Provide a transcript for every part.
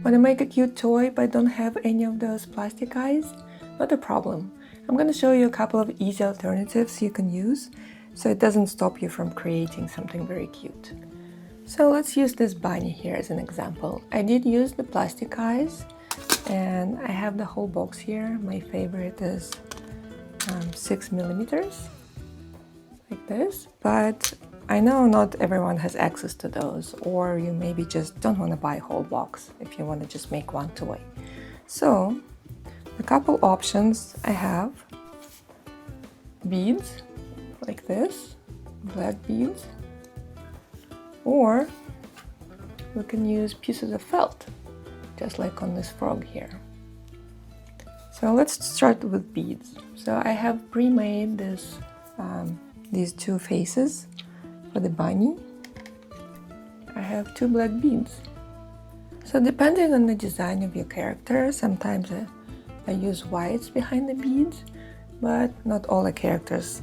Want to make a cute toy but don't have any of those plastic eyes? Not a problem. I'm going to show you a couple of easy alternatives you can use so it doesn't stop you from creating something very cute. So let's use this bunny here as an example. I did use the plastic eyes and I have the whole box here. My favorite is 6 millimeters, like this, but I know not everyone has access to those, or you maybe just don't want to buy a whole box if you want to just make one toy. So a couple options I have: beads like this, black beads, or we can use pieces of felt, just like on this frog here. So let's start with beads. So I have pre-made this, these two faces for the bunny. I have 2 black beads. So depending on the design of your character, sometimes I use whites behind the beads, but not all the characters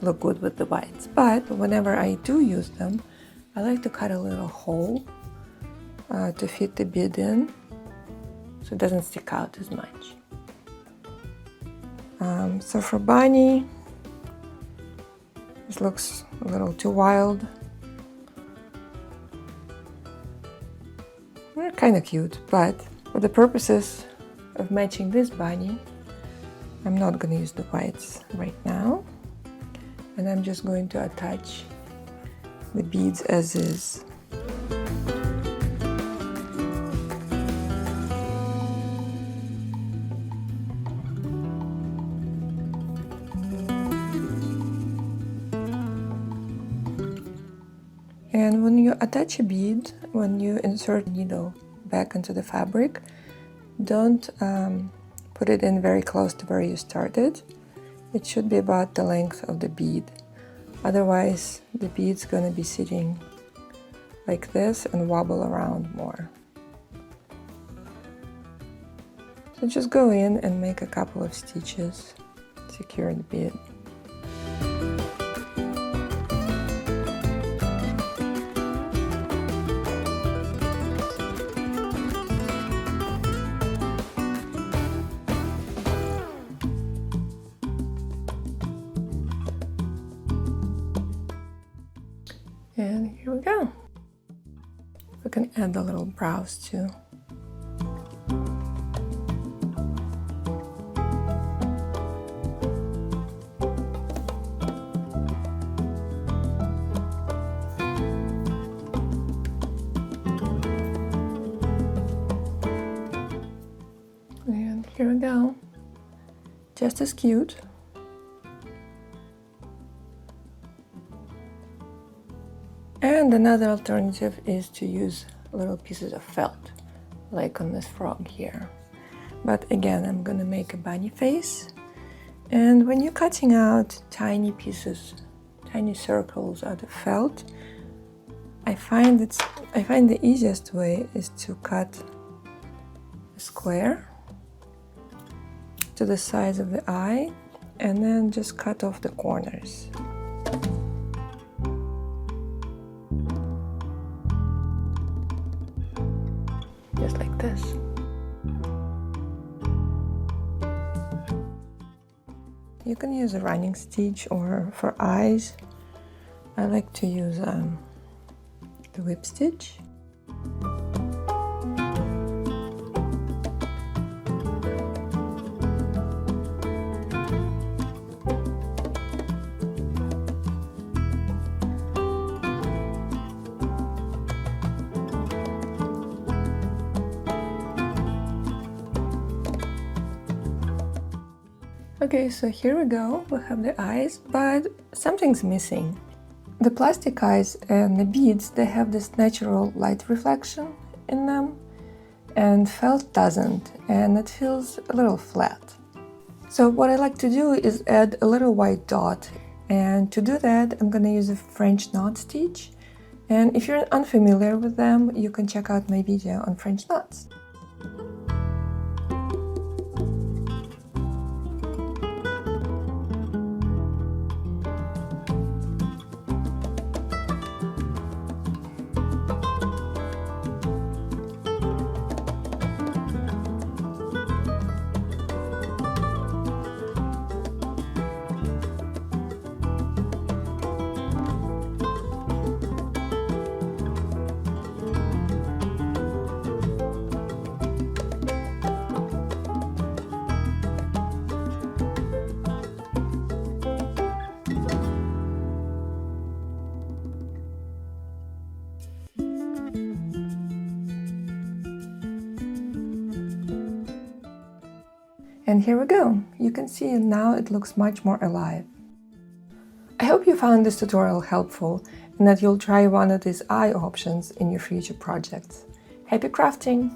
look good with the whites. But whenever I do use them, I like to cut a little hole to fit the bead in so it doesn't stick out as much. So for bunny, this looks a little too wild. They're kind of cute, but for the purposes of matching this bunny, I'm not going to use the whites right now, and I'm just going to attach the beads as is. And when you attach a bead, when you insert the needle back into the fabric, don't put it in very close to where you started. It should be about the length of the bead. Otherwise, the bead's going to be sitting like this and wobble around more. So just go in and make a couple of stitches, secure the bead. And here we go. We can add the little brows too. And here we go. Just as cute. And another alternative is to use little pieces of felt, like on this frog here. But again, I'm gonna make a bunny face. And when you're cutting out tiny pieces, tiny circles out of felt, I find the easiest way is to cut a square to the size of the eye, and then just cut off the corners. Just like this. You can use a running stitch, or for eyes, I like to use the whip stitch. Okay, so here we go, we have the eyes, but something's missing. The plastic eyes and the beads, they have this natural light reflection in them, and felt doesn't, and it feels a little flat. So what I like to do is add a little white dot, and to do that I'm gonna use a French knot stitch, and if you're unfamiliar with them, you can check out my video on French knots. And here we go. You can see now it looks much more alive. I hope you found this tutorial helpful and that you'll try one of these eye options in your future projects. Happy crafting!